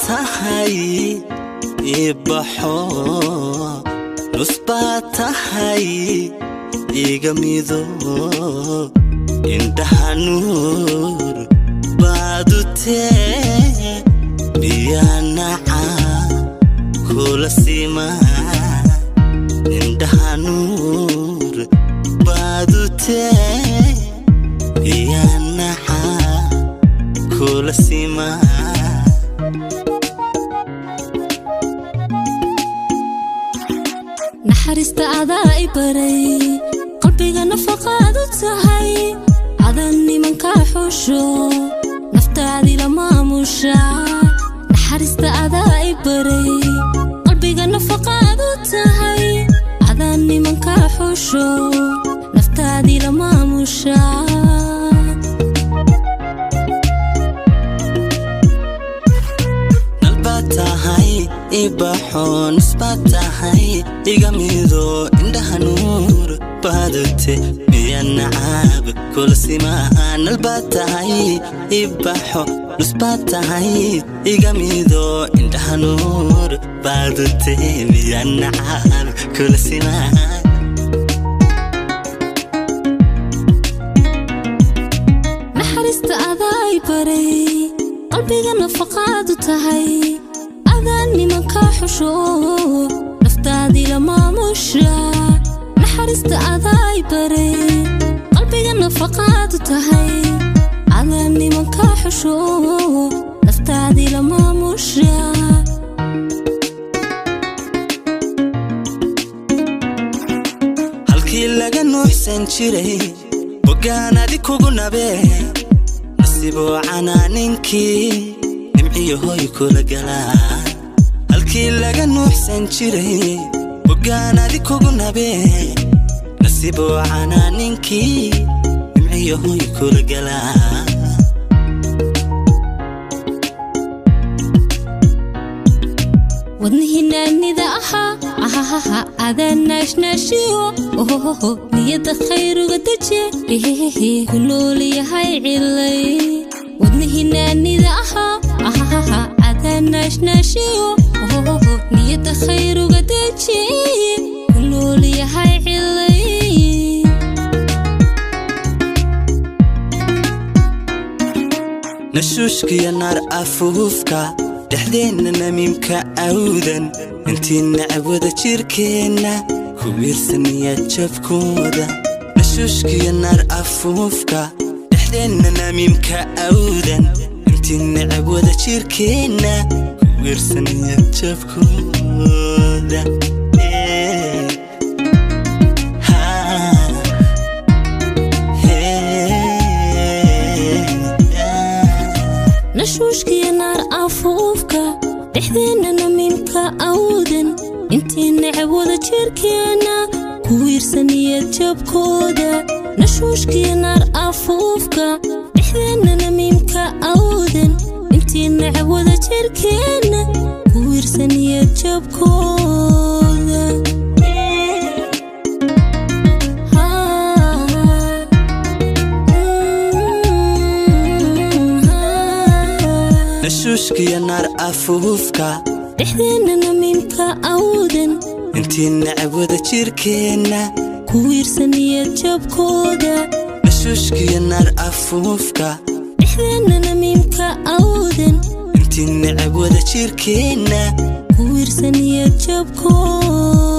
tahay ibaxo nus baa tahay iga mido indhaha nuur baad u tee biyaa naca kula simaa indhaha nuur baad u tee biyaa naca kula simaa naxariista adaa i baray qalbiga nafaqaad u tahay adan nimanka xusho naftaadii la maamusha naxariista adaa i baray qalbiga nafaqaad u tahay adan nimanka xusho naftaadii la maamusha ibaxo nus baa tahay iga mido indhaha nuur baad u tee biyaa nacaab kula simaa nal baa tahay ibaxo nus baa tahay iga mido indhaha nuur baad u tee biyaa nacaab kula simaa naxariista adaa i baray qalbiga nafaqaad u tahay adan nimanka xusho naftaadii la maamusha naxariista adaa i baray qalbiga nafaqaad u tahay adan nimanka xusho naftaadii la maamusha halkii laga nuuxsan jiray bogaanadi kugu nabee nasiiboo canaaninkii nimciyo hoy kula galaa halkii laga nuuxsan jiray bogaanadi kugu nabee nasiiboo canaaninkii nimciyo hoy kula galaa wadnihii naanida ahaa adaa naashnaashiyo niyadda khayruga deje ku noolyahay cilay wadnihii naanida ahaa adaa naashnaashiyo niyadda khayruga deje ku noolyahay cilay nashuushkiyo naar afuufka dhexdeenna namiimka awdan intii nacab wada jirkeenna ku wiirsaniya jabkooda nashuushkiyo naar afuufka dhexdeenna namiimka awdan intii nacab wada jirkeenna ku wiirsaniya jabkooda nashuushkiyo naar afuufka dhexdeenna namiimka awdan intii nacab wada jirkeenna ku wiirsaniya jabkooda nashuushkiyo naar afuufka dhexdeenna namiimka awdan intii nacab wada jirkeenna ku wiirsaniya jabkooda nashuushkiyo naar afuufka dhexdeenna namiimka awdan intii nacab wada jirkeenna ku wiirsaniya jabkooda nashuushkiyo naar afuufka dhexdeenna namiimka awdan intii nacab wada jirkeenna ku wiirsaniya jabkooda